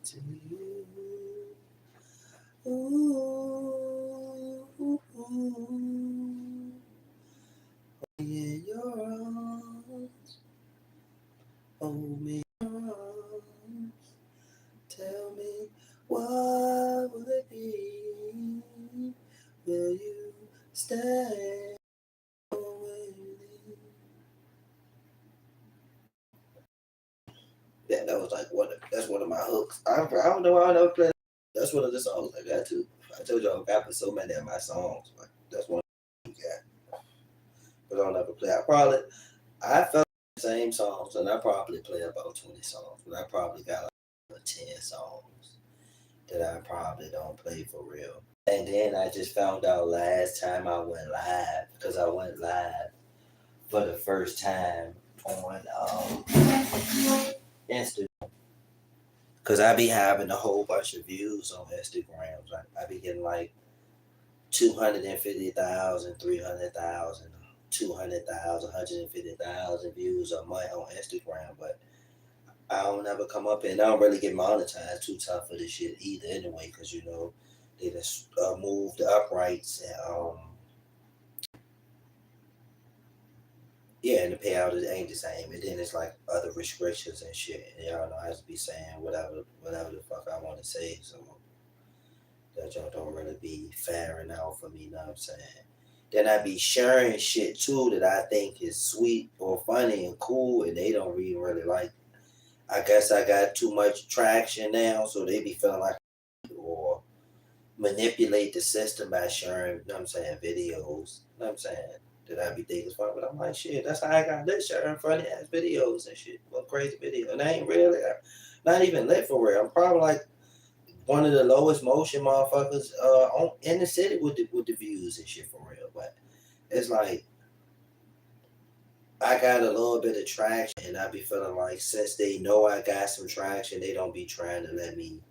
to you. Ooh, ooh, ooh. In your arms, hold me in your arms. Tell me what will it be? Will you stay or will you leave? Yeah, that was like that's one of my hooks. I don't know why I never played. That's one of the songs I got too. I told you I'm rapping so many of my songs. Like that's one you got. But I don't ever play. I felt the same songs and I probably play about 20 songs. But I probably got like 10 songs that I probably don't play for real. And then I just found out last time I went live because I went live for the first time on Instagram. Cause I be having a whole bunch of views on Instagram. I be getting like 250,000, 300,000, 200,000, 150,000 views a month on Instagram, but I don't ever come up and I don't really get monetized too tough for this shit either anyway, because they just moved the uprights and yeah, and the payout ain't the same. And then it's like other restrictions and shit. And y'all know I just be saying whatever the fuck I want to say. So that y'all don't really be fairing out for me, you know what I'm saying? Then I be sharing shit too that I think is sweet or funny and cool and they don't really like. I guess I got too much traction now, so they be feeling like or manipulate the system by sharing, you know what I'm saying, videos, you know what I'm saying, that I be thinking is fun. But I'm like, shit, that's how I got lit sharing funny ass videos and shit. What crazy video. And I ain't really, not even lit for real. I'm probably like one of the lowest motion motherfuckers in the city with the views and shit for real. But it's like I got a little bit of traction and I be feeling like since they know I got some traction, they don't be trying to let me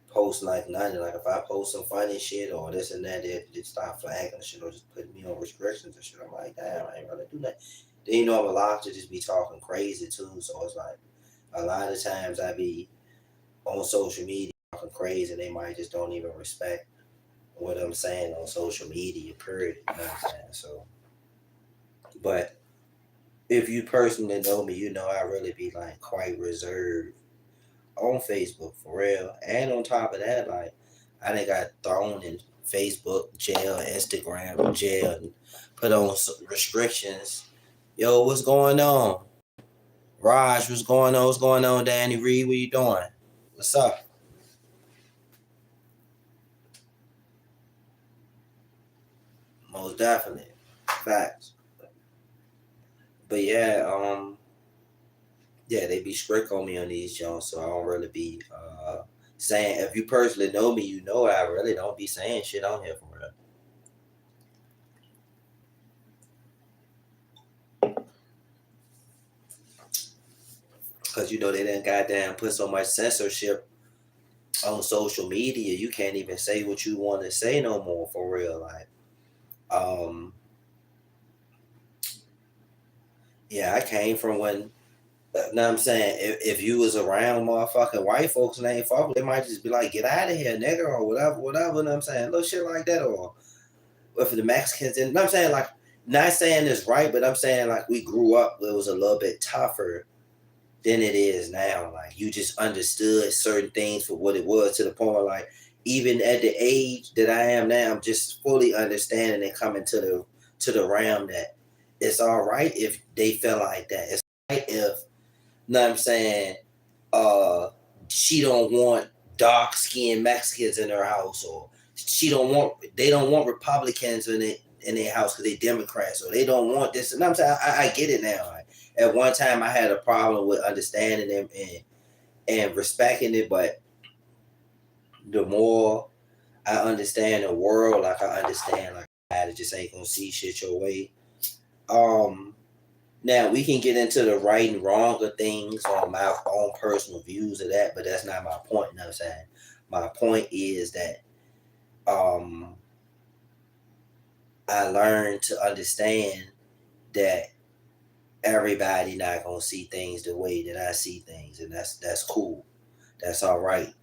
post like nothing. Like if I post some funny shit or this and that, they start flagging and shit or just putting me on restrictions and shit. I'm like, damn, I ain't really do that. Then I'm allowed to just be talking crazy too. So it's like a lot of times I be on social media talking crazy and they might just don't even respect what I'm saying on social media, period. You know what I'm saying? So but if you personally know me, you know I really be like quite reserved on Facebook for real. And on top of that, like I done got thrown in Facebook jail, Instagram jail, and put on restrictions. Yo, what's going on? Raj, what's going on? What's going on, Danny Reed? What you doing? What's up? Most definitely. Facts. But yeah, they be strict on me on these Jones, so I don't really be saying if you personally know me, you know I really don't be saying shit on here for real. Cause they didn't goddamn put so much censorship on social media. You can't even say what you want to say no more for real. Like, um, yeah, I came from when. Know what I'm saying? If you was around motherfucking white folks and they ain't fuck, they might just be like, get out of here, nigga, or whatever, you know what I'm saying? Little shit like that, or for the Mexicans, and you know what I'm saying? Like, not saying this right, but I'm saying like we grew up, it was a little bit tougher than it is now. Like you just understood certain things for what it was to the point where like even at the age that I am now, I'm just fully understanding and coming to the realm that it's all right if they feel like that. It's right if know what I'm saying, uh she don't want dark skinned Mexicans in her house or they don't want Republicans in their house because they Democrats or they don't want this. And I'm saying I get it now. Like, at one time I had a problem with understanding them and respecting it, but the more I understand the world, like I understand like I just ain't gonna see shit your way. Um Now we can get into the right and wrong of things on my own personal views of that, but that's not my point. You know what I'm saying? My point is that um I learned to understand that everybody not gonna see things the way that I see things, and that's cool. That's all right.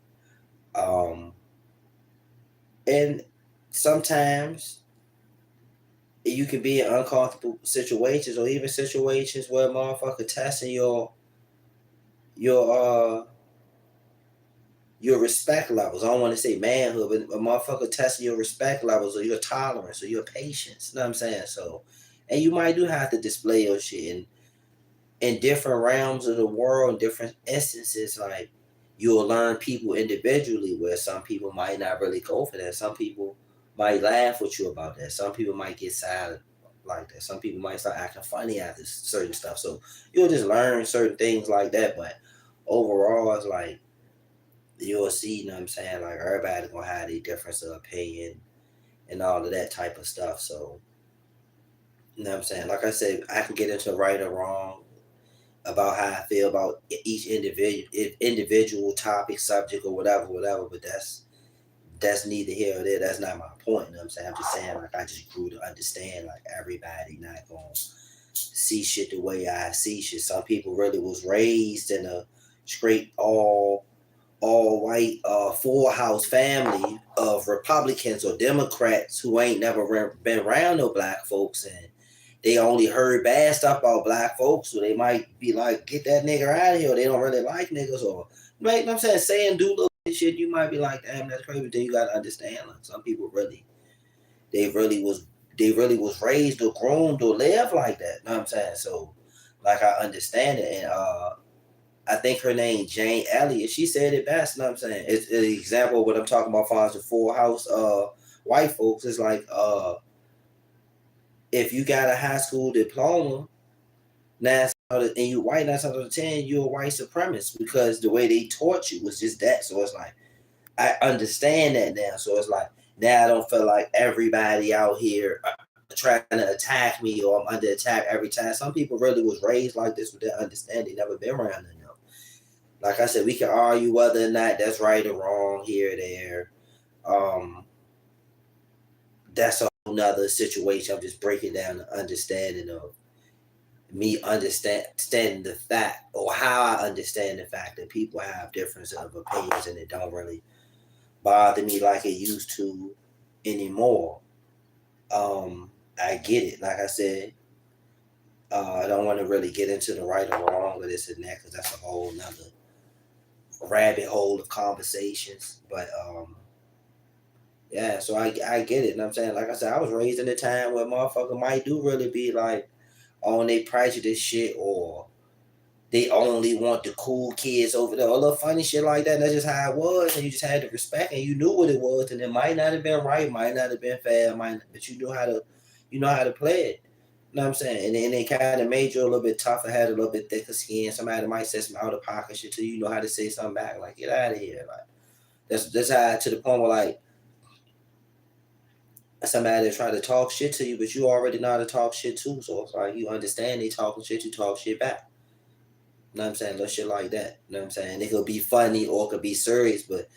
And sometimes you can be in uncomfortable situations, or even situations where motherfucker testing your your respect levels. I don't want to say manhood, but a motherfucker testing your respect levels or your tolerance or your patience. You know what I'm saying? So, and you might do have to display your shit in different realms of the world, in different instances. Like, you'll learn people individually, where some people might not really go for that. Some people might laugh with you about that. Some people might get silent like that. Some people might start acting funny after certain stuff. So you'll just learn certain things like that. But overall, it's like, you'll see, you know what I'm saying? Like, everybody gonna have a difference of opinion and all of that type of stuff. So, you know what I'm saying? Like I said, I can get into right or wrong about how I feel about each individual topic, subject, or whatever. But that's neither here or there. That's not my point. You know what I'm saying? I'm just saying, like, I just grew to understand, like, everybody not gonna see shit the way I see shit. Some people really was raised in a straight all white full house family of Republicans or Democrats who ain't never been around no black folks, and they only heard bad stuff about black folks, so they might be like, get that nigga out of here. Or they don't really like niggas, or, you know what I'm saying, saying do little shit. You might be like, damn, that's crazy. But then you gotta understand, like, some people really, they really was they really was raised or groomed or lived like that. You know what I'm saying? So, like, I understand it. And I think her name Jane Elliott. She said it best. You know what I'm saying? It's an example of what I'm talking about. Far as the full house white folks, it's like, if you got a high school diploma, and you white 9 out of 10, you're a white supremacist, because the way they taught you was just that. So it's like, I understand that now. So it's like, now I don't feel like everybody out here trying to attack me, or I'm under attack every time. Some people really was raised like this with that understanding, never been around enough. Like I said, we can argue whether or not that's right or wrong here or there. Um, that's a whole nother situation. I'm just breaking down the understanding of me understanding the fact, or how I understand the fact that people have difference of opinions, and it don't really bother me like it used to anymore. I get it. Like I said, I don't want to really get into the right or wrong of this and that, because that's a whole nother rabbit hole of conversations. But yeah, so I get it. And I'm saying, like I said, I was raised in a time where motherfucker might do really be like on they prejudice shit, or they only want the cool kids over there, a little funny shit like that. And that's just how it was, and you just had to respect, and you knew what it was, and it might not have been right, might not have been fair, but you know how to play it. You know what I'm saying? And then they kind of made you a little bit tougher, had a little bit thicker skin. Somebody might say some out of pocket shit to you. You know how to say something back, like, get out of here. Like, that's how, to the point where, like, somebody try to talk shit to you, but you already know how to talk shit too. So it's like, you understand they talking shit, you talk shit back. You know what I'm saying? Little shit like that. You know what I'm saying? It could be funny or it could be serious, but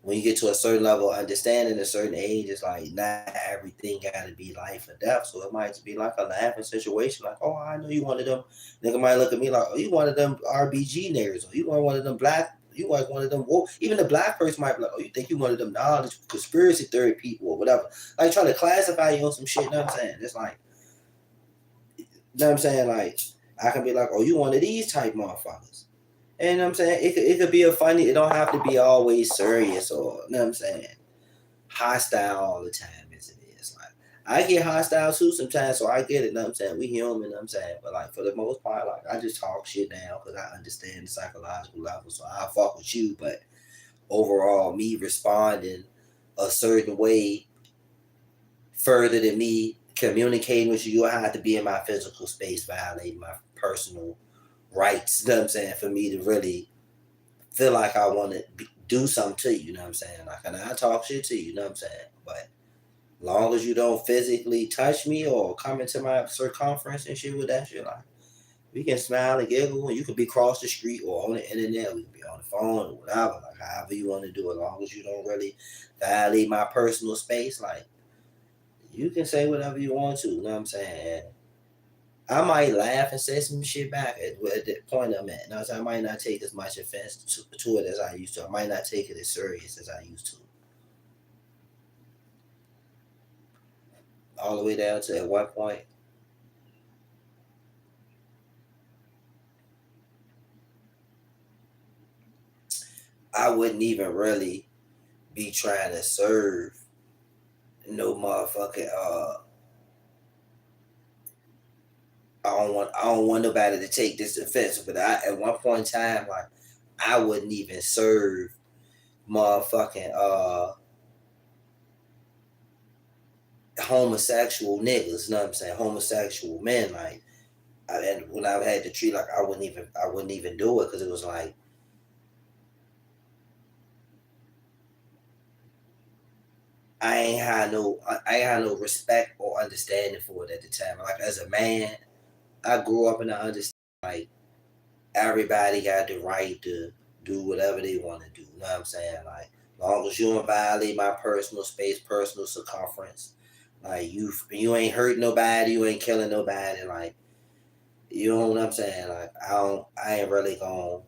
when you get to a certain level of understanding, a certain age, it's like, not everything gotta be life or death. So it might just be like a laughing situation, like, oh, I know you one of them. Nigga might look at me like, oh, you one of them RBG niggas, or you want one of them black, you like one of them woke. Even the black person might be like, oh, you think you one of them knowledge conspiracy theory people or whatever. Like, trying to classify you on some shit, you know what I'm saying? It's like, you know what I'm saying? Like, I can be like, oh, you one of these type motherfuckers. And you know what I'm saying, it could be a funny, it don't have to be always serious, or, you know what I'm saying, hostile all the time as it is. Like, I get hostile too sometimes, so I get it, you know what I'm saying? We human, you know what I'm saying? But like, for the most part, like, I just talk shit down because I understand the psychological level. So I fuck with you, but overall, me responding a certain way further than me communicating with you, you'll have to be in my physical space, violating my personal rights, you know what I'm saying, for me to really feel like I want to do something to you, you know what I'm saying? Like, and I talk shit to you, you know what I'm saying? But long as you don't physically touch me or come into my circumference and shit with that shit, like, we can smile and giggle, and you could be across the street or on the internet, we can be on the phone or whatever, like, however you want to do it, as long as you don't really violate my personal space, like, you can say whatever you want to, you know what I'm saying? And I might laugh and say some shit back at the point I'm at. Now, so I might not take as much offense to it as I used to. I might not take it as serious as I used to. All the way down to at one point, I wouldn't even really be trying to serve no motherfucking I don't want nobody to take this offensive, but at one point in time, like I wouldn't even serve motherfucking homosexual niggas, you know what I'm saying? Homosexual men, like and when I had to treat like I wouldn't even do it because it was like I ain't had no respect or understanding for it at the time. Like as a man, I grew up and I understand like everybody got the right to do whatever they want to do. You know what I'm saying? Like, as long as you don't violate my personal space, personal circumference, like you ain't hurt nobody, you ain't killing nobody. Like, you know what I'm saying? Like, I ain't really gonna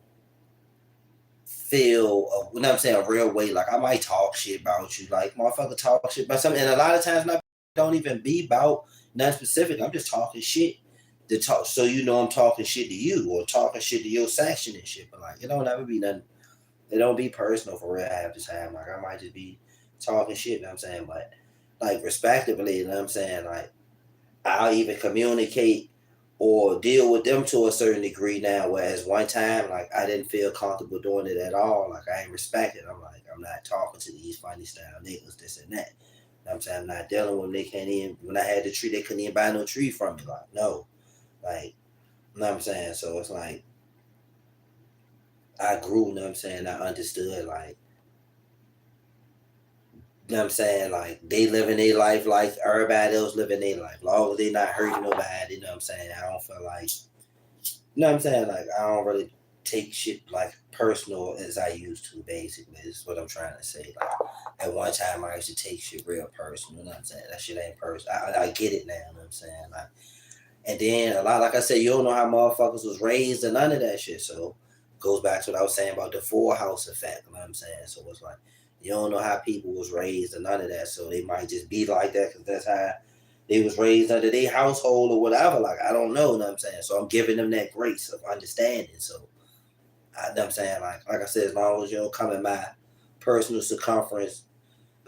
feel, you know what I'm saying, a real way. Like, I might talk shit about you, like motherfucker talk shit about something, and a lot of times not don't even be about nothing specific. I'm just talking shit to talk, so you know I'm talking shit to you or talking shit to your section and shit. But like, it don't ever be nothing. It don't be personal for real half the time. Like I might just be talking shit. You know what I'm saying? But like respectively, you know what I'm saying? Like I'll even communicate or deal with them to a certain degree now. Whereas one time, like I didn't feel comfortable doing it at all. Like I ain't respect it. I'm like, I'm not talking to these funny style niggas, this and that. You know what I'm saying? I'm not dealing with them. They can't even, when I had the tree, they couldn't even buy no tree from me. Like, no. Like, you know what I'm saying? So it's like I grew, you know what I'm saying? I understood like, you know what I'm saying? Like they living their life like everybody else living their life. Long as they not hurting nobody, you know what I'm saying? I don't feel like, you know what I'm saying? Like I don't really take shit like personal as I used to. Basically, is what I'm trying to say. Like at one time, I used to take shit real personal. You know what I'm saying? That shit ain't personal. I get it now. You know what I'm saying? Like, and then a lot, like I said, you don't know how motherfuckers was raised and none of that shit. So goes back to what I was saying about the Full House effect. You know what I'm saying? So it's like you don't know how people was raised and none of that. So they might just be like that because that's how they was raised under their household or whatever. Like I don't know, you know what I'm saying? So I'm giving them that grace of understanding. So I know what I'm saying, like I said, as long as you don't come in my personal circumference,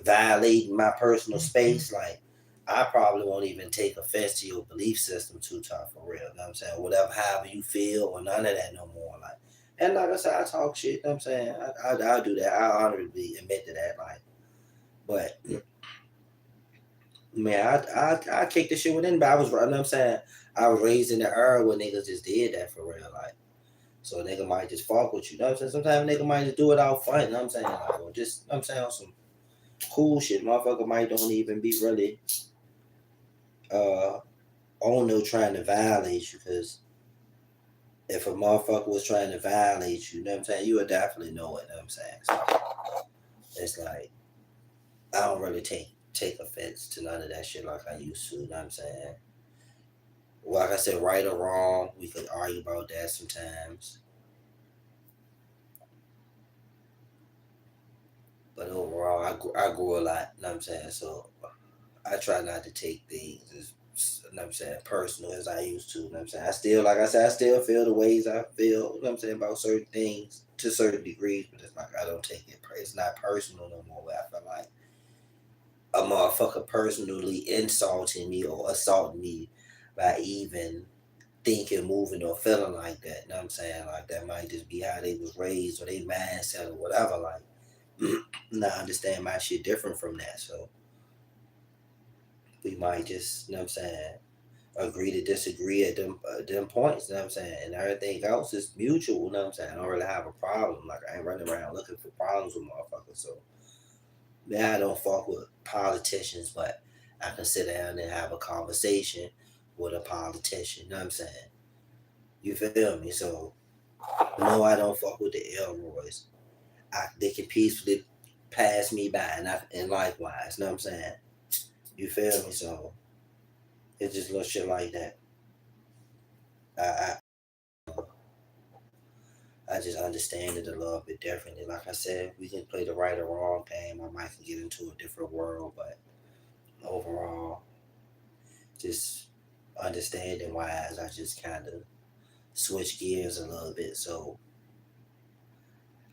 violating my personal space, like I probably won't even take offense to your belief system too tough for real. You know what I'm saying? Whatever, however you feel or none of that no more. Like and like I said, I talk shit, you know what I'm saying? I'll do that. I honorably admit to that. Like, but man, I kick the shit with anybody. I was, you know what I'm saying? I was raised in the era where niggas just did that for real. Like, so a nigga might just fuck with you. You know what I'm saying? Sometimes a nigga might just do it out fun. You know what I'm saying? Like, or just, you know what I'm saying, on some cool shit. Motherfucker might don't even be really uh on no trying to violate you because if a motherfucker was trying to violate you, you know what I'm saying, you would definitely know it, you know what I'm saying? So it's like I don't really take offense to none of that shit like I used to, you know what I'm saying? Like I said, right or wrong, we could argue about that sometimes. But overall, I grew a lot, you know what I'm saying? So I try not to take things as, you know what I'm saying, personal as I used to. You know what I'm saying? I still, like I said, I still feel the ways I feel, you know what I'm saying, about certain things to certain degrees, but it's like I don't take it, it's not personal no more. Where I feel like a motherfucker personally insulting me or assaulting me by even thinking, moving, or feeling like that. You know what I'm saying? Like that might just be how they was raised or they mindset or whatever. Like, now I understand my shit different from that. So we might just, you know what I'm saying, agree to disagree at them points, you know what I'm saying? And everything else is mutual, you know what I'm saying? I don't really have a problem. Like I ain't running around looking for problems with motherfuckers. So man, I don't fuck with politicians, but I can sit down and have a conversation with a politician, you know what I'm saying? You feel me? So no, I don't fuck with the Elroys. They can peacefully pass me by and likewise, you know what I'm saying? You feel me? So it's just little shit like that. I I just understand it a little bit differently. Like I said, we can play the right or wrong game. I might can get into a different world, but overall, just understanding wise, I just kind of switch gears a little bit. So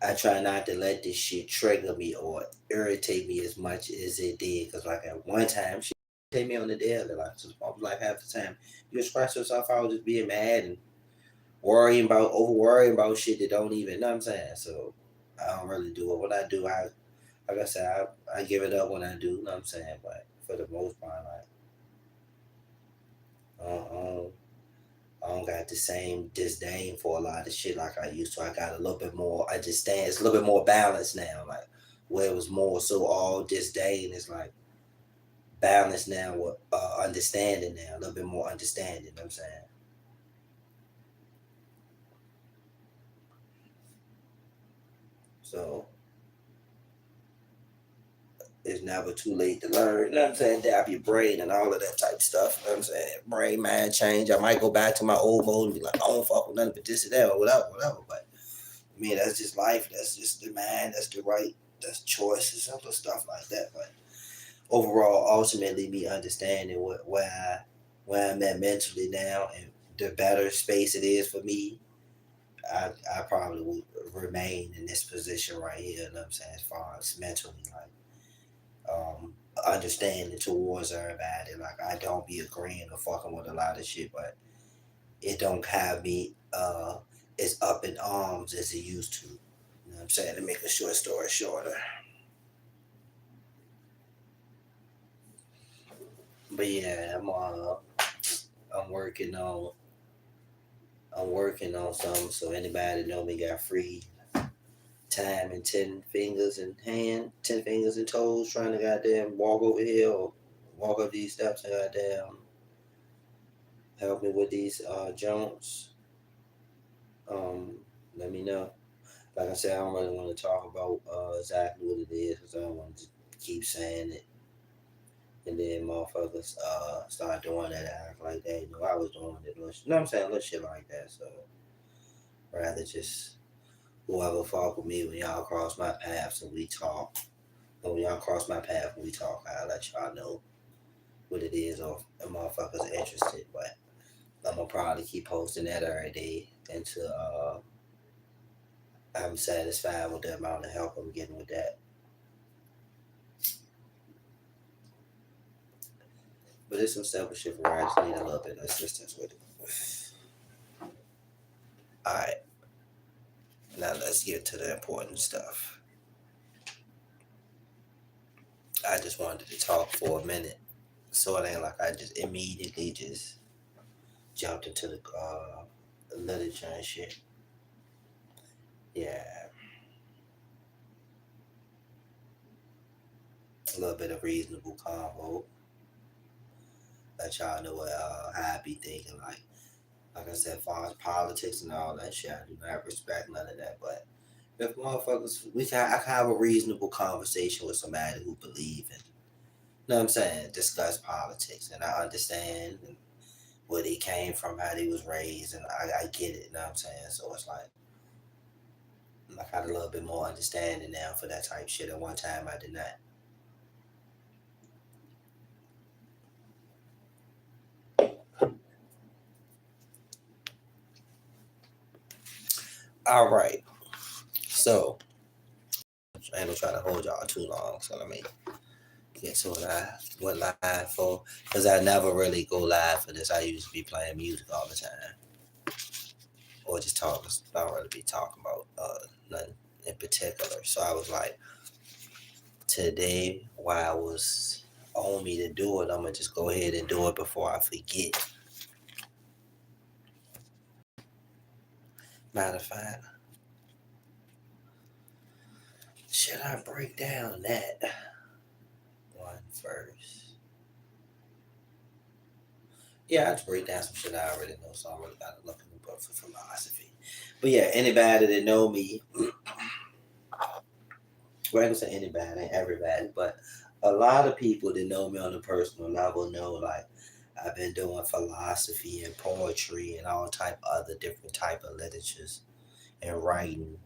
I try not to let this shit trigger me or irritate me as much as it did. Cause like at one time, she take me on the daily. Like so I was like half the time, you express yourself, I was just being mad and worrying about shit that don't even. Know what I'm saying? So I don't really do it. When I do, I like I said, I give it up when I do. Know what I'm saying? But for the most part, like I I don't got the same disdain for a lot of shit like I used to. I got a little bit more. I just stand. It's a little bit more balanced now. Like where it was more so all disdain is like balanced now with understanding now. A little bit more understanding. You know what I'm saying? So it's never too late to learn. You know what I'm saying? Dap your brain and all of that type of stuff. You know what I'm saying? Brain, mind change. I might go back to my old mode and be like, I don't fuck with nothing but this and that or whatever, whatever. But I mean, that's just life. That's just the mind. That's the right. That's choices, simple stuff like that. But overall, ultimately, me understanding where I'm at mentally now and the better space it is for me, I probably would remain in this position right here. You know what I'm saying? As far as mentally, like understanding towards everybody. Like I don't be agreeing or fucking with a lot of shit, but it don't have me as up in arms as it used to. You know what I'm saying? To make a short story shorter. But yeah, I'm working on I'm working on something. So anybody that know me got free time and 10 fingers in hand, 10 fingers and toes, trying to goddamn walk over here or walk up these steps and goddamn help me with these Jones. Um, let me know. Like I said, I don't really want to talk about exactly what it is because I don't want to keep saying it. And then motherfuckers start doing that, act like they knew I was doing it. You know what I'm saying? Little shit like that. So rather just whoever fuck with me when y'all cross my paths and we talk. And when y'all cross my path and we talk, I'll let y'all know what it is or if motherfuckers are interested. But I'm gonna probably keep posting that every day until I'm satisfied with the amount of help I'm getting with that. But it's some simple shit where I just need a little bit of assistance with it. Alright, now let's get to the important stuff. I just wanted to talk for a minute. So it ain't like I just immediately just jumped into the literature and shit. Yeah, a little bit of reasonable convo. Let y'all know what how I be thinking. Like I said, as far as politics and all that shit, I do not respect none of that. But if motherfuckers, I can have a reasonable conversation with somebody who believe in, you know what I'm saying, discuss politics, and I understand where they came from, how they was raised, and I get it. You know what I'm saying? So it's like I got a little bit more understanding now for that type shit. At one time, I did not. All right, so I ain't gonna try to hold y'all too long. So let me get to what I went live for, because I never really go live for this. I used to be playing music all the time, or just talking. I don't really be talking about nothing in particular. So I was like, today, while I was on me to do it, I'm gonna just go ahead and do it before I forget. Matter of fact, should I break down that one first? Yeah, I just break down some shit I already know, so I really gotta look in the book for philosophy. But yeah, anybody that know me, well, I can say anybody, ain't everybody, but a lot of people that know me on a personal level know like I've been doing philosophy and poetry and all type other different type of literatures and writing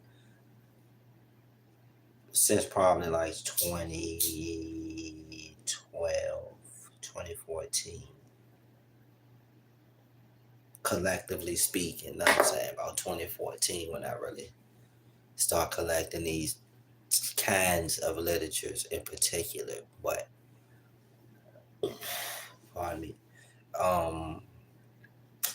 since probably like 2012, 2014. Collectively speaking, you know what I'm saying, about 2014 when I really start collecting these kinds of literatures in particular. But pardon me. Um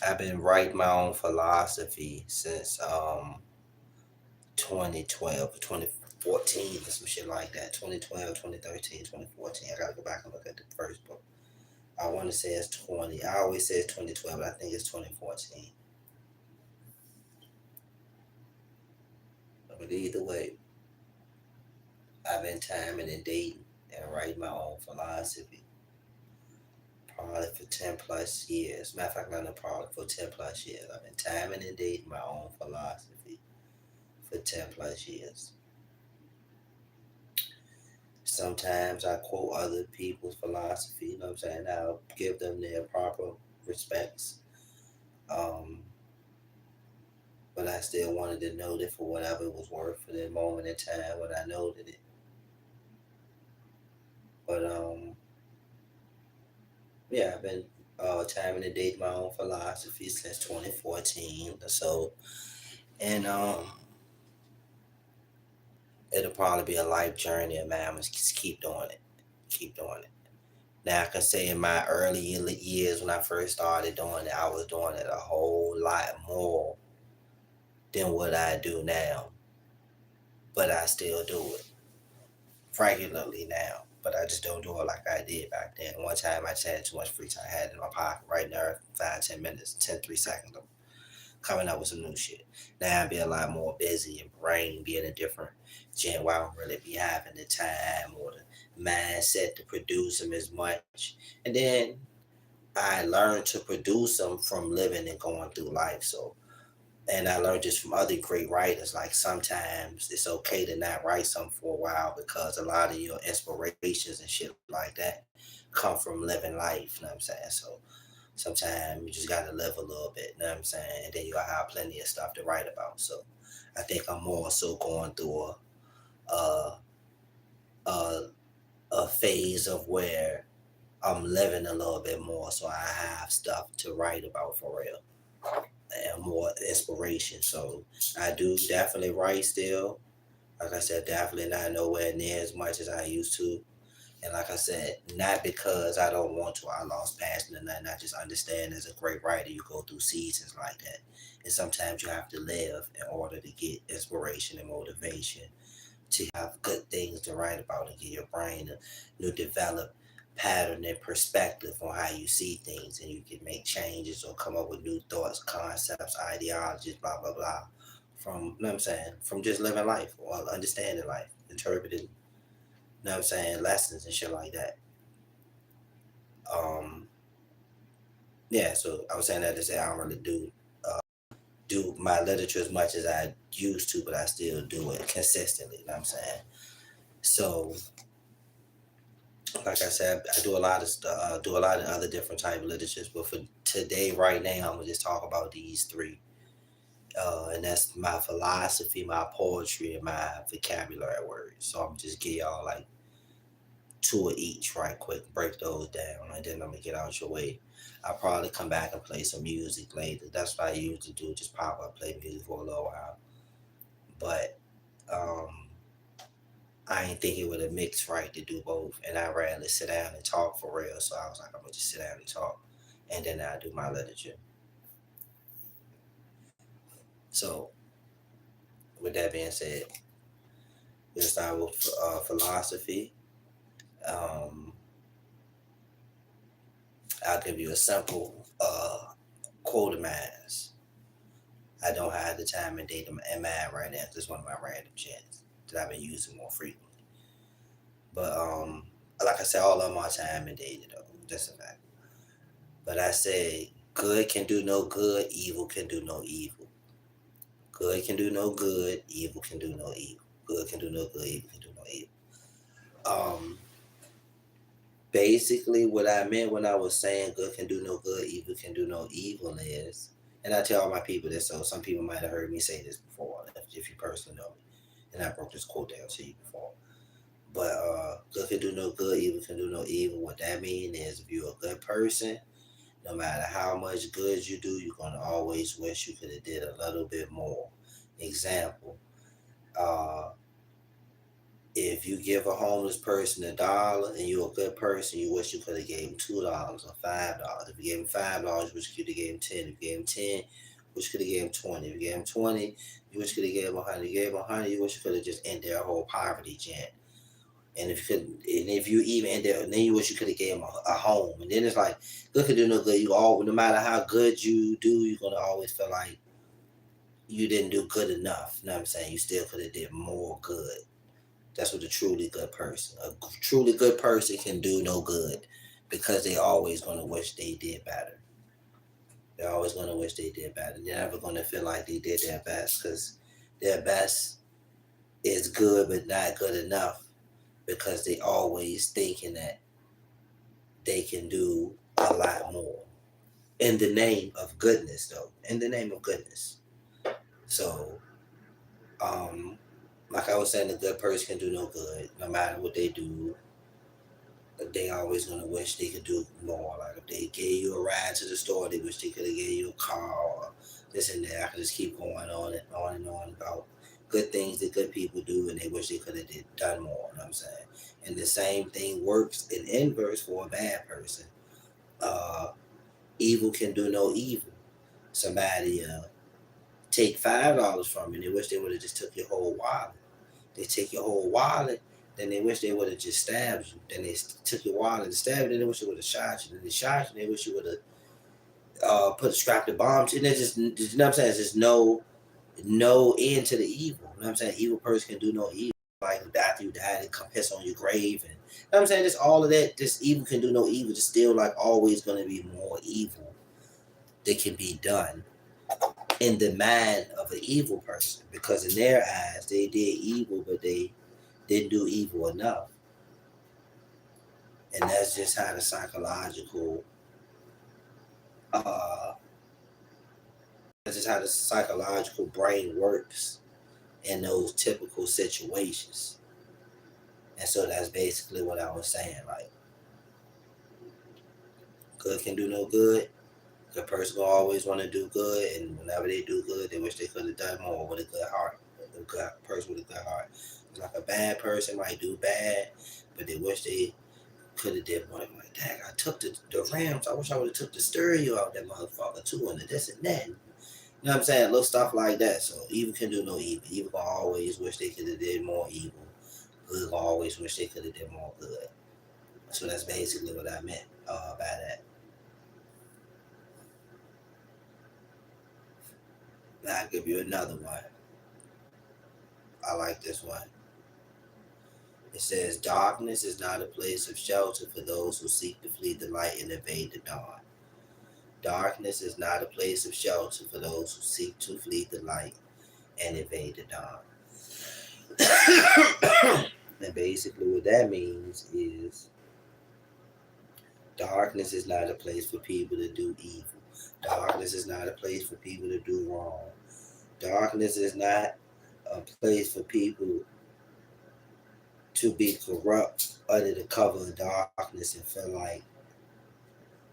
I've been writing my own philosophy since 2012, 2014 or some shit like that. 2012, 2013, 2014. I gotta go back and look at the first book. I want to say it's 20. I always say it's 2012, but I think it's 2014. But either way, I've been timing and dating and writing my own philosophy probably for 10 plus years. Matter of fact, not probably for 10 plus years. I've been timing and dating my own philosophy for 10 plus years. Sometimes I quote other people's philosophy, you know what I'm saying? I'll give them their proper respects. Um, but I still wanted to note it for whatever it was worth for the moment in time when I noted it. But yeah, I've been timing and dating my own philosophy since 2014 or so. And it'll probably be a life journey of mine. I'm gonna just keep doing it. Keep doing it. Now I can say in my early years when I first started doing it, I was doing it a whole lot more than what I do now. But I still do it regularly now. But I just don't do it like I did back then. One time I just had too much free time. I had it in my pocket right there, 5, 10 minutes, 10, 3 seconds of coming up with some new shit. Now I be a lot more busy and brain be in a different gen where I don't really be having the time or the mindset to produce them as much. And then I learned to produce them from living and going through life. So, and I learned this from other great writers. Like sometimes it's okay to not write something for a while because a lot of your inspirations and shit like that come from living life. You know what I'm saying? So sometimes you just gotta live a little bit. You know what I'm saying? And then you gotta have plenty of stuff to write about. So I think I'm more so going through a a, a phase of where I'm living a little bit more, so I have stuff to write about for real and more inspiration. So I do definitely write still. Like I said, definitely not nowhere near as much as I used to. And like I said, not because I don't want to, I lost passion or nothing. I just understand as a great writer, you go through seasons like that. And sometimes you have to live in order to get inspiration and motivation to have good things to write about and give your brain a new developed pattern and perspective on how you see things, and you can make changes or come up with new thoughts, concepts, ideologies, blah blah blah, from, you know what I'm saying, from just living life or understanding life, interpreting, you know what I'm saying, lessons and shit like that. um yeah, so I was saying that to say I don't really do my literature as much as I used to, but I still do it consistently, you know what I'm saying? So like I said, I do a lot of stuff, do a lot of other different type of literatures. But for today, right now, I'm gonna just talk about these three, and that's my philosophy, my poetry, and my vocabulary words. So I'm just give y'all like two of each, right quick, break those down, and then I'm gonna get out your way. I'll probably come back and play some music later. That's what I usually do, just pop up, play music for a little while. But um, I ain't think it would have mixed right to do both. And I rather sit down and talk for real. So I was like, I'm gonna just sit down and talk. And then I do my literature. So with that being said, we'll start with philosophy. Um, I'll give you a simple quote of mine. I don't have the time and date in mind right now. This is one of my random chats that I've been using more frequently. But like I said, all of my time and data though. That's a fact. But I say good can do no good, evil can do no evil. Good can do no good, evil can do no evil. Good can do no good, evil can do no evil. Um, Basically, what I meant when I was saying good can do no good, evil can do no evil is, and I tell all my people this, so some people might have heard me say this before, if you personally know me, and I broke this quote down to you before. But good can do no good, evil can do no evil. What that means is, if you're a good person, no matter how much good you do, you're gonna always wish you could have did a little bit more. Example, uh, if you give a homeless person $1 and you're a good person, you wish you could have gave him $2 or $5. If you gave him $5, you wish you could have gave him 10. If you gave him 10, you wish you could have gave him 20. If you gave him 20, you wish you could have gave him 100. You gave him 100, you wish you could have just ended their whole poverty chant. And if you could, and if you even end there, then you wish you could have gave him a home. And then it's like, good can do no good. You all, no matter how good you do, you're gonna always feel like you didn't do good enough. You know what I'm saying? You still could have did more good. That's what a truly good person. A truly good person can do no good because they always gonna wish they did better. They're always gonna wish they did better. They're never gonna feel like they did their best because their best is good but not good enough because they always thinking that they can do a lot more in the name of goodness, though. In the name of goodness. So, um, like I was saying, a good person can do no good, no matter what they do. They always gonna wish they could do more. Like if they gave you a ride to the store, they wish they could have gave you a car or this and that. I could just keep going on and on and on about good things that good people do, and they wish they could have done more. You know what I'm saying? And the same thing works in inverse for a bad person. Uh, Evil can do no evil. Somebody take $5 from you, they wish they would have just took your whole wallet. They take your whole wallet, then they wish they would have just stabbed you. Then they took your wallet and stabbed you, then they wish they would have shot you. Then they shot you, they wish you would have put a strapped the bomb to you. And there's just, you know what I'm saying? There's just no end to the evil. You know what I'm saying? Evil person can do no evil. Like after you die, they come piss on your grave. And you know what I'm saying? Just all of that, this evil can do no evil. Just still like always going to be more evil that can be done in the mind of an evil person, because in their eyes they did evil but they didn't do evil enough. And that's just how the uh that's just how the psychological brain works in those typical situations. And so that's basically what I was saying. Like, good can do no good. Good person will always want to do good, and whenever they do good, they wish they could have done more with a good heart. A good person with a good heart. It's like a bad person might do bad, but they wish they could have did more. Like, dang, I took the Rams. I wish I would have took the stereo out that motherfucker too, and the this and that. You know what I'm saying? Little stuff like that. So evil can do no evil. Evil gonna always wish they could have did more evil. Good gonna always wish they could have did more good. So that's basically what I meant by that. Now I'll give you another one. I like this one. It says, darkness is not a place of shelter for those who seek to flee the light and evade the dawn. Darkness is not a place of shelter for those who seek to flee the light and evade the dawn. And basically, what that means is darkness is not a place for people to do evil. Darkness is not a place for people to do wrong. Darkness is not a place for people to be corrupt under the cover of darkness and feel like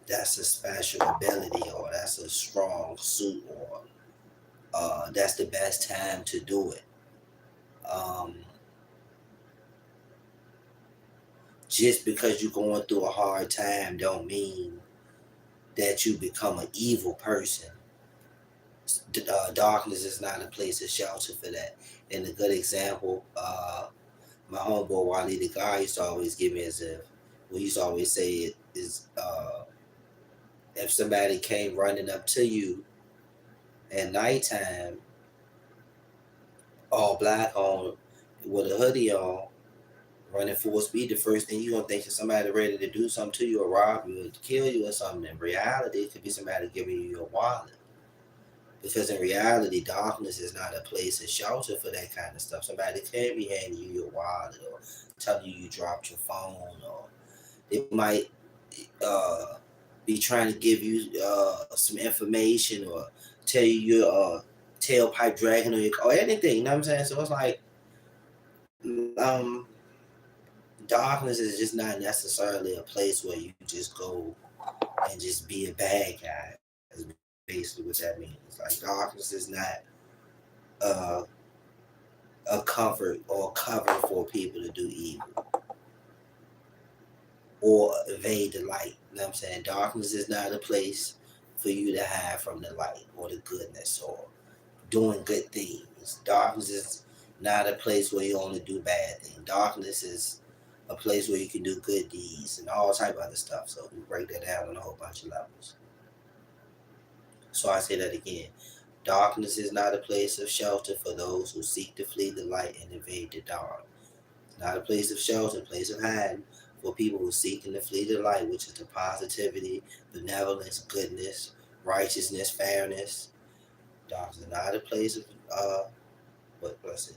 that's a special ability or that's a strong suit or that's the best time to do it. Um, just because you're going through a hard time don't mean that you become an evil person. Darkness is not a place of shelter for that. And a good example, my homeboy Wally the guy used to always give me as if, we used to always say it is, if somebody came running up to you at nighttime, all black on, with a hoodie on, running full speed, the first thing you're gonna think is somebody ready to do something to you or rob you or kill you or something. In reality, it could be somebody giving you your wallet. Because in reality, darkness is not a place of shelter for that kind of stuff. Somebody can't be handing you your wallet or telling you dropped your phone or It might be trying to give you some information or tell you your tailpipe dragging on your or anything. You know what I'm saying? So it's like um, darkness is just not necessarily a place where you just go and just be a bad guy. Is basically what that means. Like darkness is not uh, a comfort or cover for people to do evil or evade the light. You know what I'm saying? Darkness is not a place for you to hide from the light or the goodness or doing good things. Darkness is not a place where you only do bad things. Darkness is a place where you can do good deeds and all type of other stuff. So we break that down on a whole bunch of levels. So I say that again. Darkness is not a place of shelter for those who seek to flee the light and evade the dark. It's not a place of shelter, a place of hiding for people who seek to flee the light, which is the positivity, benevolence, goodness, righteousness, fairness. Darkness is not a place of what's it?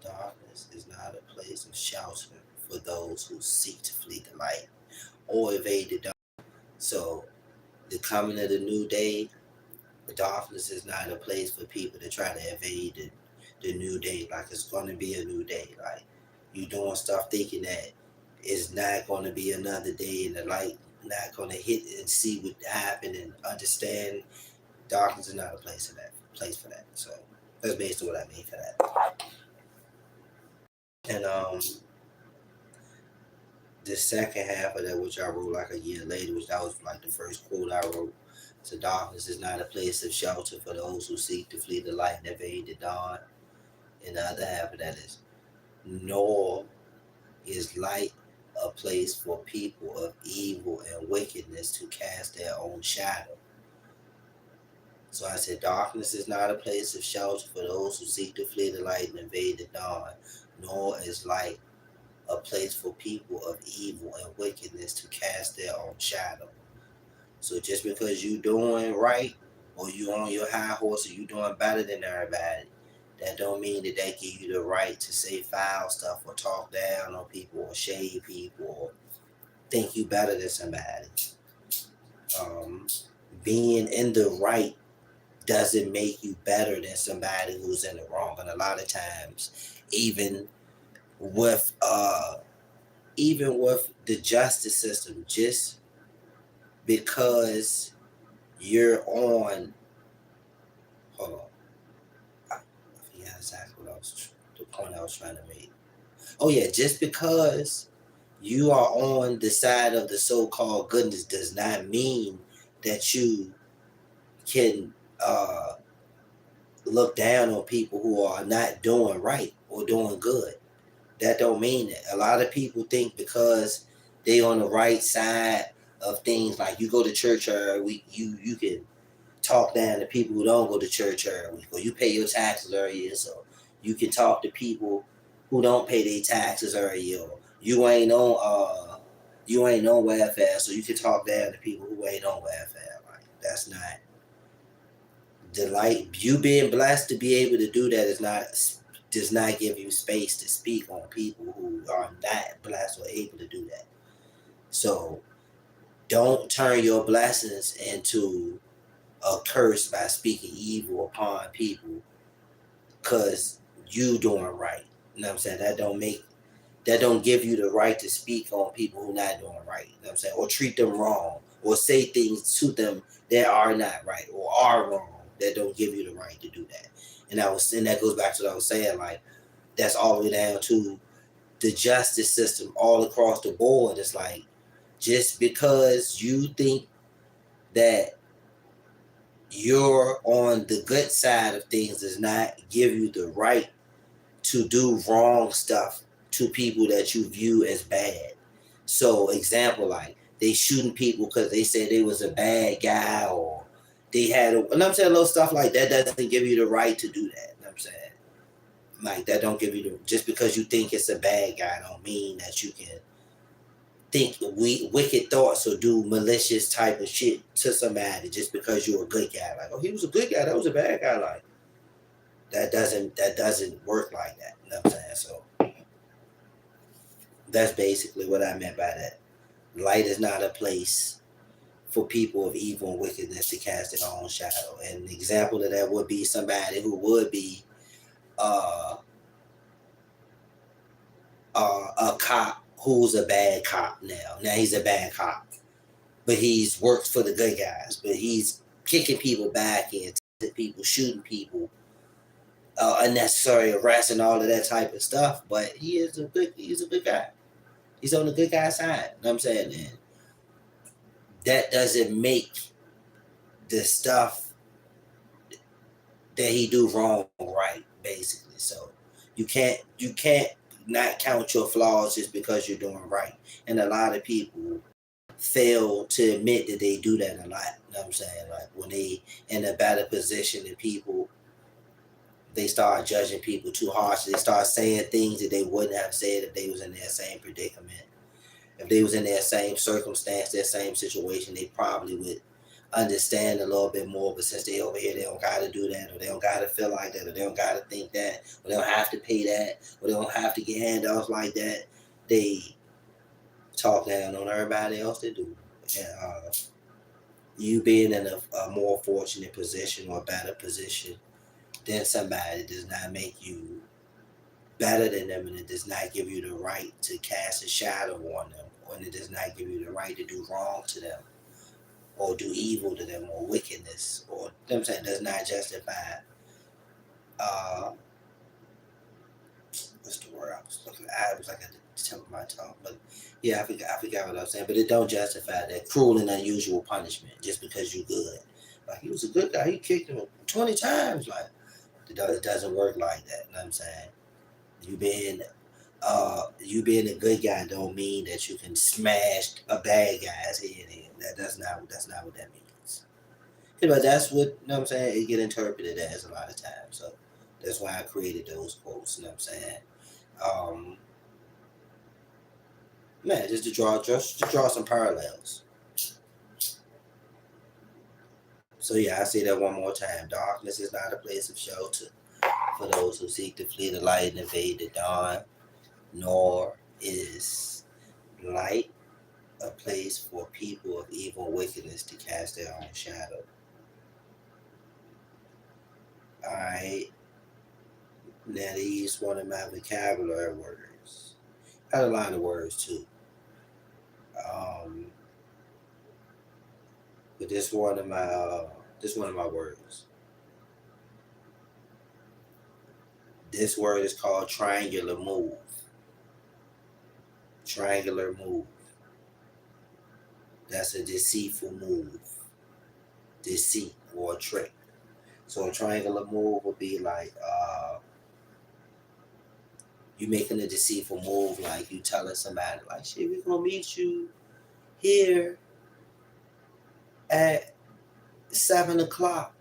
Darkness is not a place of shelter for those who seek to flee the light or evade the dark. So the coming of the new day, the darkness is not a place for people to try to evade the new day. Like it's gonna be a new day. Like you doing stuff thinking that it's not gonna be another day and the light not gonna hit and see what happened and understand. Darkness is not a place for that. So that's basically what I mean for that. And the second half of that, which I wrote like a year later, which that was like the first quote I wrote. So darkness is not a place of shelter for those who seek to flee the light and evade the dawn. And the other half of that is, nor is light a place for people of evil and wickedness to cast their own shadow. So I said, darkness is not a place of shelter for those who seek to flee the light and invade the dawn, nor is light a place for people of evil and wickedness to cast their own shadow. So just because you doing right or you on your high horse or you doing better than everybody, that don't mean that they give you the right to say foul stuff or talk down on people or shade people or think you better than somebody. Um, Being in the right doesn't make you better than somebody who's in the wrong. And a lot of times, with uh even with the justice system, just because you're on hold on. I forget exactly what the point I was trying to make. Oh yeah, just because you are on the side of the so-called goodness does not mean that you can look down on people who are not doing right or doing good. That don't mean that. A lot of people think because they on the right side of things, like you go to church every week, you can talk down to people who don't go to church every week, or you pay your taxes every year, so you can talk to people who don't pay their taxes every year. You ain't on welfare, so you can talk down to people who ain't on welfare. Like that's not the light. You being blessed to be able to do that is not does not give you space to speak on people who are not blessed or able to do that. So don't turn your blessings into a curse by speaking evil upon people because you doing right. You know what I'm saying? That don't give you the right to speak on people who not doing right. You know what I'm saying? Or treat them wrong. Or say things to them that are not right or are wrong. That don't give you the right to do that. And that goes back to what I was saying, like that's all the way down to the justice system all across the board. It's like just because you think that you're on the good side of things does not give you the right to do wrong stuff to people that you view as bad. So, example, like they shooting people because they said they was a bad guy or they had and I'm saying little stuff like that doesn't give you the right to do that. You know what I'm saying? Like that don't give you the just because you think it's a bad guy don't mean that you can think wicked thoughts or do malicious type of shit to somebody just because you're a good guy. Like, oh, he was a good guy, that was a bad guy. Like that doesn't work like that. You know what I'm saying? So that's basically what I meant by that. Light is not a place for people of evil and wickedness to cast their own shadow. And an example of that would be somebody who would be uh, a cop who's a bad cop now. Now he's a bad cop, but he's works for the good guys. But he's kicking people back and people, shooting people, unnecessary arrests and all of that type of stuff. But he's a good guy. He's on the good guy side. You know what I'm saying? And that doesn't make the stuff that he do wrong right, basically. So you can't not count your flaws just because you're doing right. And a lot of people fail to admit that they do that a lot. You know what I'm saying? Like when they in a better position than people, they start judging people too harshly. They start saying things that they wouldn't have said if they was in their same predicament. If they was in their same circumstance, their same situation, they probably would understand a little bit more. But since they over here, they don't gotta do that, or they don't gotta feel like that, or they don't gotta think that, or they don't have to pay that, or they don't have to get handouts like that. They talk down on everybody else that do. And you being in a more fortunate position or a better position than somebody does not make you better than them, and it does not give you the right to cast a shadow on them, and it does not give you the right to do wrong to them or do evil to them or wickedness, or you know what I'm saying, does not justify uh what's the word I was looking at? I was like at the tip of my tongue, but yeah, I forgot what I was saying. But it don't justify that cruel and unusual punishment just because you good. Like he was a good guy, he kicked him 20 times. Like it doesn't work like that. You know what I'm saying? You being you being a good guy don't mean that you can smash a bad guy's head in. That's not what that means. Yeah, but that's what, you know what I'm saying, it get interpreted as a lot of times. So that's why I created those quotes, you know what I'm saying? Um Man, just to draw some parallels. So yeah, I say that one more time. Darkness is not a place of shelter for those who seek to flee the light and evade the dawn, nor is light a place for people of evil and wickedness to cast their own shadow. Alright. Now these one of my vocabulary words. Got a lot of words too. Um, but this one of my words. This word is called triangular move. Triangular move. That's a deceitful move. Deceit or a trick. So a triangular move would be like you making a deceitful move, like you telling somebody like, shit, we gonna meet you here at 7 o'clock.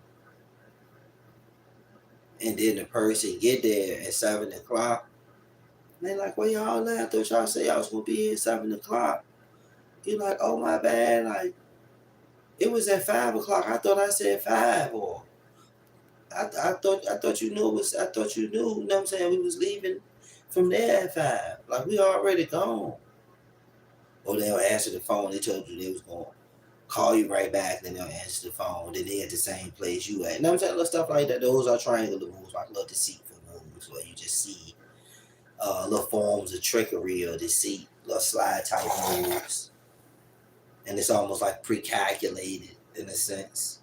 And then the person get there at 7 o'clock. And they like, where y'all at? I thought y'all say y'all was gonna be here at 7 o'clock. You're like, oh my bad, like it was at 5 o'clock. I thought I said five, or I thought you knew it was. I thought you knew. You know what I'm saying? We was leaving from there at 5. Like we already gone. Or they'll answer the phone. They told you they was gonna call you right back. Then they'll answer the phone. Then they at the same place you at. You know what I'm saying? Little stuff like that. Those are triangular moves, like little deceitful moves, where you just see little forms of trickery or deceit, little slide type moves, and it's almost like pre-calculated in a sense,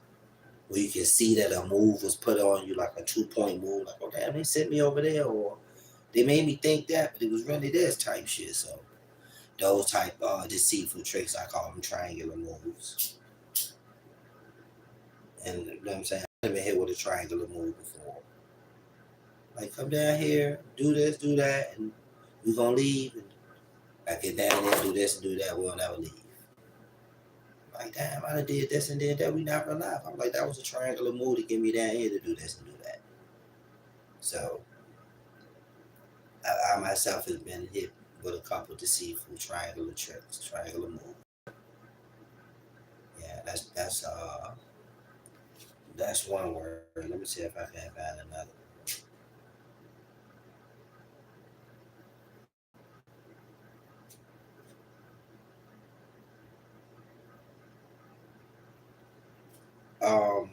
where you can see that a move was put on you, like a 2 point move, like, oh damn, they sent me over there, or they made me think that, but it was really this type shit. So those type deceitful tricks, I call them triangular moves. And you know what I'm saying? I've been hit with a triangular move before. Like, come down here, do this, do that, and we're gonna leave. And I get down there, do this and do that, we'll never leave. Like, damn, I done did this and did that, we never left. I'm like, that was a triangular move to get me down here to do this and do that. So I myself has been hit with a couple deceitful triangular tricks, triangular moves. Yeah, that's one word. Let me see if I can find another. um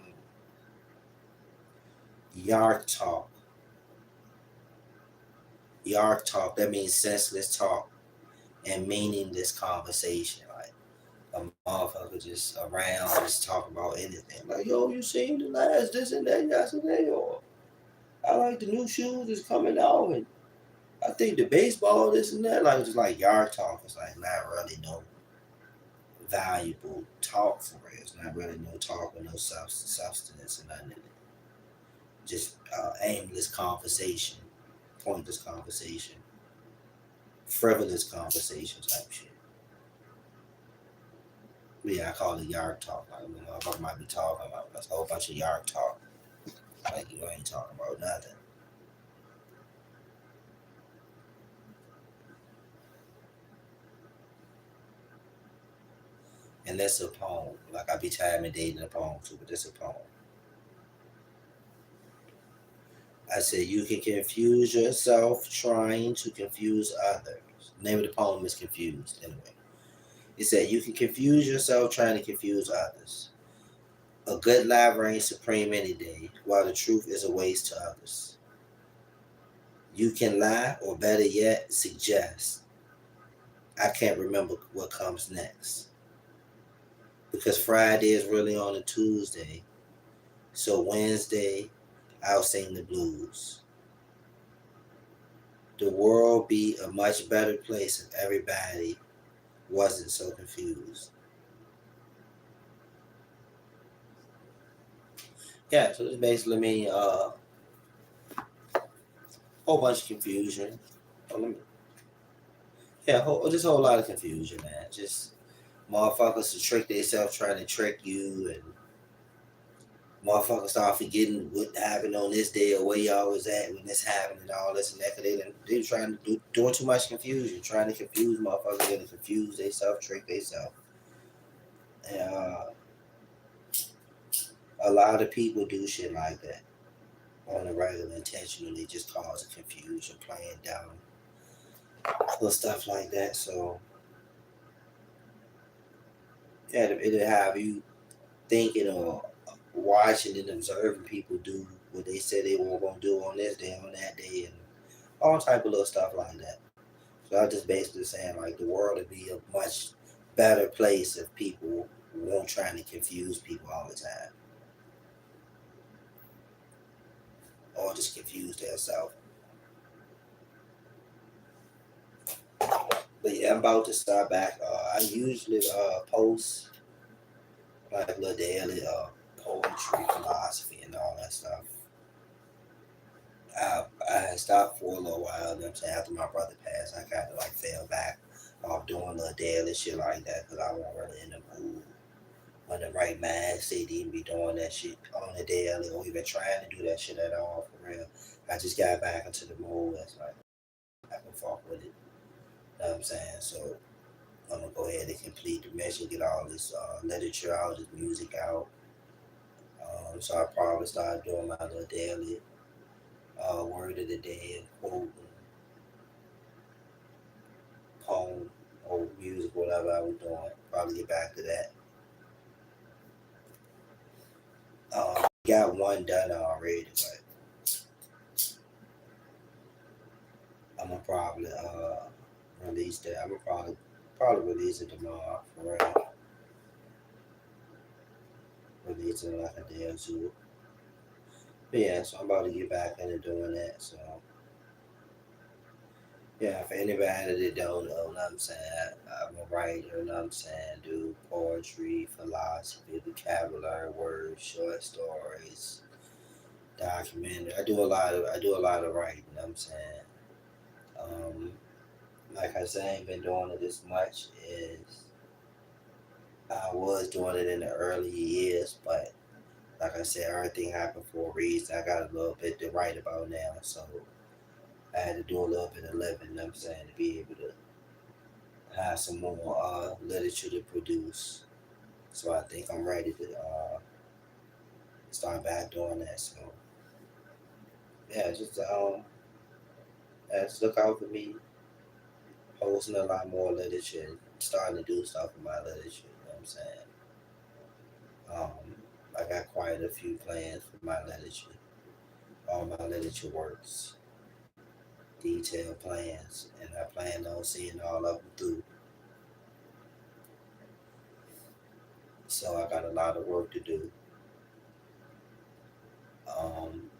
yark talk. Yark talk, that means senseless talk and meaningless conversation. Like a motherfucker just around just talking about anything. Like, yo, you seen the last this and that yesterday, or I like the new shoes that's coming out, and I think the baseball this and that. Like just like yard talk is like not really no valuable talk for it. It's not really no talk with no substance and nothing in it. Just aimless conversation, pointless conversation, frivolous conversation type shit. Yeah, I call it yard talk. Like, you know, I might be talking about that's a whole bunch of yard talk. Like you ain't talking about nothing. And that's a poem. Like I be time and dating a poem too, but that's a poem. I said you can confuse yourself trying to confuse others. The name of the poem is Confused anyway. It said you can confuse yourself trying to confuse others. A good lie reigns supreme any day, while the truth is a waste to others. You can lie, or better yet, suggest. I can't remember what comes next. Because Friday is really on a Tuesday. So Wednesday, I'll sing the blues. The world be a much better place if everybody wasn't so confused. Yeah, so it's basically mean whole bunch of confusion. Oh, yeah, just a whole lot of confusion, man. Just motherfuckers to trick themselves trying to trick you, and motherfuckers start forgetting what happened on this day or where y'all was at when this happened and all this and that. Cause they trying to doing too much confusion, trying to confuse motherfuckers, getting confused themselves, trick themselves. And a lot of people do shit like that on the regular intentionally, just cause a confusion, playing down, little stuff like that. So yeah, it'll have you thinking or watching and observing people do what they said they were gonna do on this day, on that day, and all type of little stuff like that. So I just basically saying like the world would be a much better place if people weren't trying to confuse people all the time, or just confuse themselves. But yeah, I'm about to start back. I usually post like little daily poetry, philosophy, and all that stuff. I had stopped for a little while. You know what I'm saying, after my brother passed, I kind of like fell back off doing little daily shit like that because I wasn't really in the mood on the right mind state to even be doing that shit on the daily or even trying to do that shit at all for real. I just got back into the mood. That's like I can fuck with it. You know what I'm saying? So I'm gonna go ahead and complete the mission, get all this literature out, this music out. So I probably start doing my little daily word of the day and quote and poem or music, whatever I was doing. Probably get back to that. Got one done already, but I'm gonna probably release that. I'm gonna probably release it tomorrow for real. Release it in like a day or two. But yeah, so I'm about to get back into doing that. So yeah, for anybody that don't know, what I'm saying, I'm a writer, you know what I'm saying, do poetry, philosophy, vocabulary, words, short stories, documentary. I do a lot of writing, you know what I'm saying. Um, like I said, I ain't been doing it as much as I was doing it in the early years, but like I said, everything happened for a reason. I got a little bit to write about now, so I had to do a little bit of living, you know what I'm saying, to be able to have some more literature to produce. So I think I'm ready to start back doing that. So yeah, just look out for me posting a lot more literature, starting to do stuff with my literature. You know what I'm saying? I got quite a few plans for my literature. All my literature works, detailed plans, and I plan on seeing all of them through. So I got a lot of work to do. Um,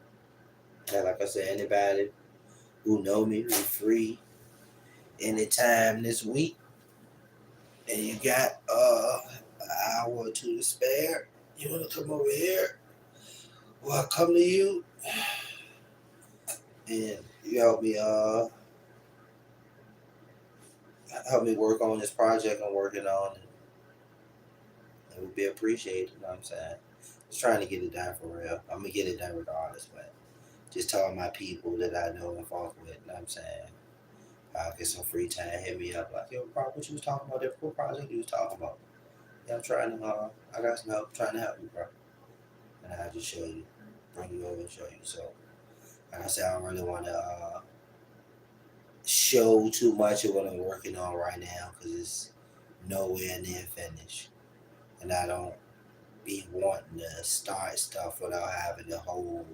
and like I said, anybody who know me, be free anytime this week, and you got an hour or two to spare, you want to come over here, or I come to you, and you help me work on this project I'm working on. It would be appreciated. You know what I'm saying? Just trying to get it done for real. I'm gonna get it done regardless, but just telling my people that I know and fuck with. You know what I'm saying? I'll get some free time. Hit me up like, yo, bro, what you was talking about? That project you was talking about? Yeah, I'm trying to. I got some help. Trying to help you, bro. And I just show you, bring you over and show you. So, like I said, I don't really want to show too much of what I'm working on right now because it's nowhere near finished, and I don't be wanting to start stuff without having the whole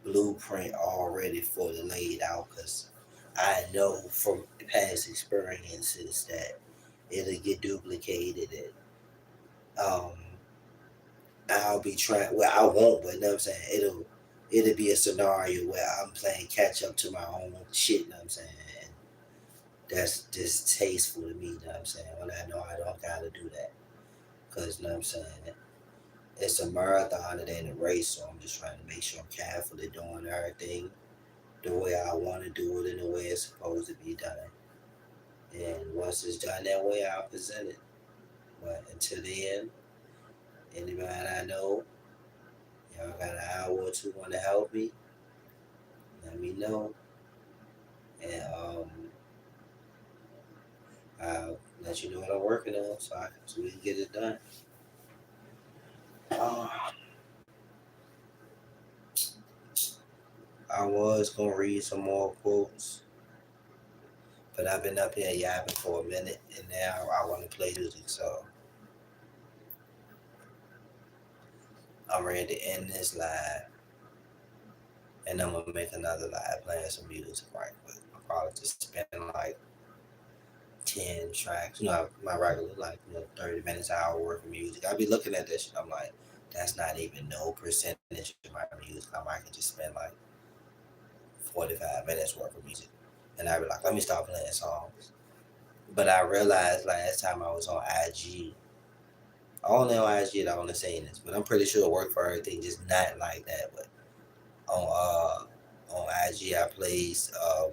blueprint already fully laid out because I know from past experiences that it'll get duplicated and I'll be trying, well, I won't, but you know what I'm saying, it'll be a scenario where I'm playing catch up to my own shit. You know what I'm saying, and that's distasteful to me. You know what I'm saying, when I know I don't gotta do that because you know what I'm saying, it's a marathon, it ain't a race. So I'm just trying to make sure I'm carefully doing everything the way I want to do it and the way it's supposed to be done. And once it's done that way, I'll present it. But until then, anybody I know, y'all got an hour or two want to help me, let me know. And I'll let you know what I'm working on so we can get it done. Uh, I was going to read some more quotes, but I've been up here yapping for a minute, and now I want to play music. So I'm ready to end this live, and I'm gonna make another live playing some music right quick. I'll probably just spend like 10 tracks, my regular like 30 minutes, hour worth of music. I'll be looking at this shit. I'm like, that's not even no percentage of my music. I might can just spend like 45 minutes worth of music, and I'd be like, let me start playing songs. But I realized last time I was on IG, only on IG, I want to say this, but I'm pretty sure it worked for everything, just not like that. But on IG, I played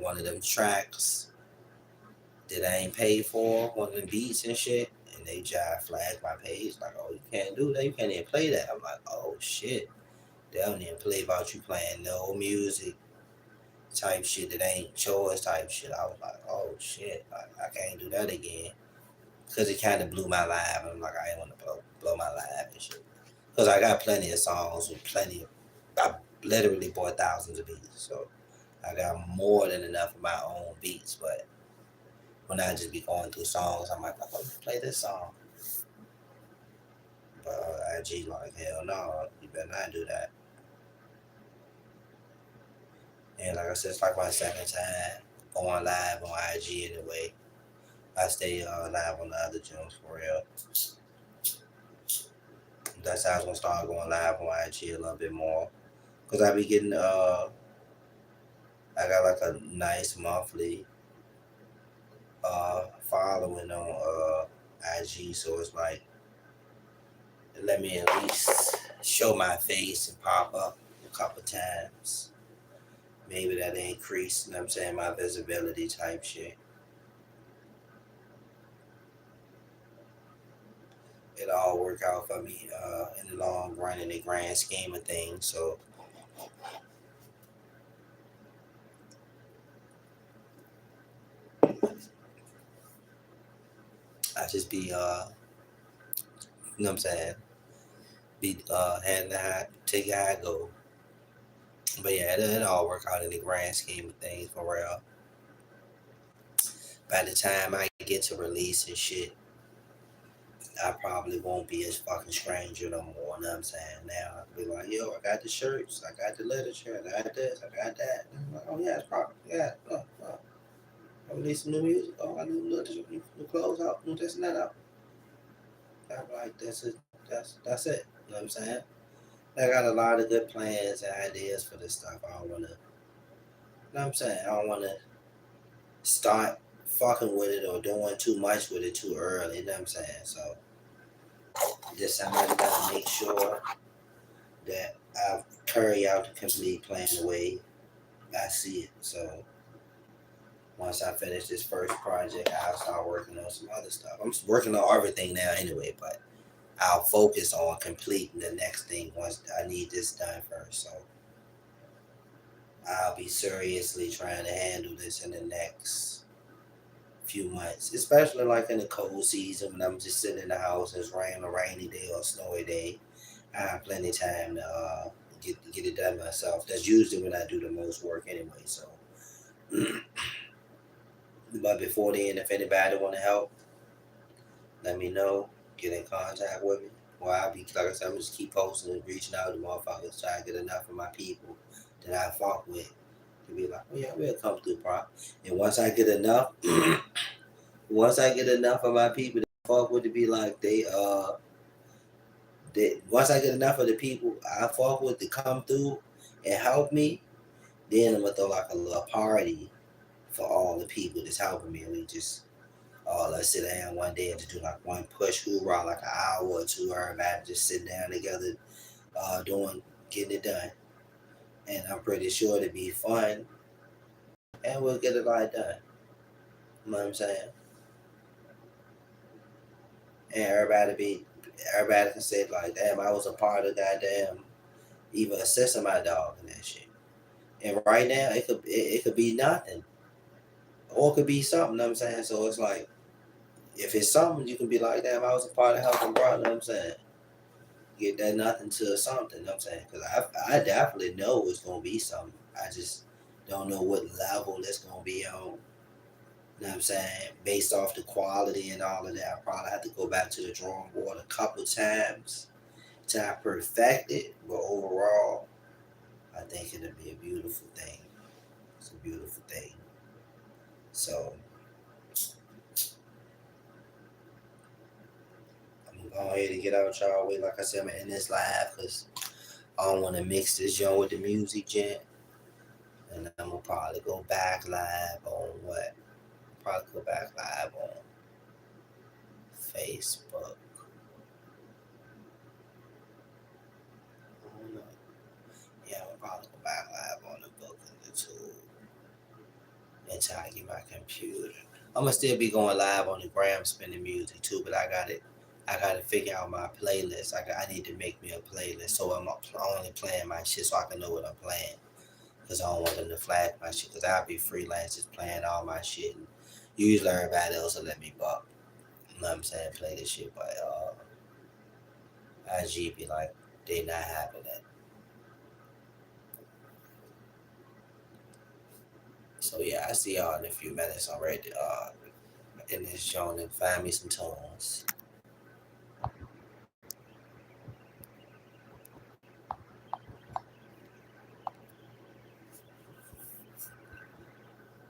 one of them tracks that I ain't paid for, one of them beats and shit, and they jive flagged my page like, oh, you can't do that, you can't even play that. I'm like, oh shit, they don't even play about you playing no music type shit that ain't choice type shit. I was like, oh shit, I can't do that again because it kind of blew my live. And I'm like, I ain't want to blow my live and shit because I got plenty of songs with plenty of. I literally bought thousands of beats, so I got more than enough of my own beats. But when I just be going through songs, I'm like, I'm gonna play this song. But IG like, hell no, you better not do that. And like I said, it's like my second time going live on IG anyway. I stay live on the other channels for real. That's how I was gonna start going live on IG a little bit more. Cause I be getting I got like a nice monthly following on IG, so it's like let me at least show my face and pop up a couple times. Maybe that increase, you know what I'm saying, my visibility type shit. It all work out for me in the long run in the grand scheme of things. So I just be you know what I'm saying, be hand the high, take it how I go. But yeah, it all work out in the grand scheme of things for real. By the time I get to release and shit, I probably won't be as fucking stranger no more. You know what I'm saying? Now I'll be like, yo, I got the shirts, I got the literature, I got this, I got that. And I'm like, oh yeah, it's proper. Yeah, I release some new music. Oh, I new literature, new clothes out, new this and that out. I'm like, that's it. You know what I'm saying? I got a lot of good plans and ideas for this stuff. I don't wanna, you know what I'm saying? I don't wanna start fucking with it or doing too much with it too early. You know what I'm saying? So just somebody gotta make sure that I carry out the complete plan the way I see it. So once I finish this first project, I'll start working on some other stuff. I'm working on everything now anyway, but I'll focus on completing the next thing once I need this done first. So I'll be seriously trying to handle this in the next few months, especially like in the cold season when I'm just sitting in the house and it's raining a rainy day or a snowy day. I have plenty of time to get it done myself. That's usually when I do the most work anyway. So, but before then, if anybody want to help, let me know. Get in contact with me. Or I'll be like I said, I'm just keep posting and reaching out to motherfuckers, trying to get enough of my people that I fuck with to be like, oh yeah, we'll come through, bro. And once I get enough, once I get enough of my people that fuck with to be like they once I get enough of the people I fuck with to come through and help me, then I'm gonna throw like a little party for all the people that's helping me. We just let's sit down one day and just do like one push hoorah, like an hour or two, everybody just sitting down together, doing getting it done. And I'm pretty sure it'll be fun and we'll get it like done. You know what I'm saying? And everybody can say like, damn, I was a part of goddamn even assessing my dog and that shit. And right now it could be nothing. Or it could be something, you know what I'm saying? So it's like if it's something you can be like, damn, I was a part of helping bro, you know what I'm saying? Get that nothing to something, you know what I'm saying? Because I definitely know it's gonna be something. I just don't know what level it's gonna be on. You know what I'm saying? Based off the quality and all of that. I probably have to go back to the drawing board a couple times till I perfect it. But overall, I think it'll be a beautiful thing. It's a beautiful thing. So I'm gonna go ahead and get out y'all way. Like I said, I'm gonna end this live because I don't want to mix this joint with the music gent. And I'm gonna probably go back live on what? Probably go back live on Facebook. I don't know. Yeah, I'm gonna probably go back live on the book and the tool until I get my computer. I'm gonna still be going live on the gram spinning music too, but I gotta figure out my playlist. I need to make me a playlist so I'm only playing my shit so I can know what I'm playing. Cause I don't want them to flag my shit. Cause I'll be freelance just playing all my shit. And usually everybody else will let me buck. You know what I'm saying? Play this shit, but IG be like they not having that. So yeah, I see y'all in a few minutes. I'm ready to in this joint and find me some tunes.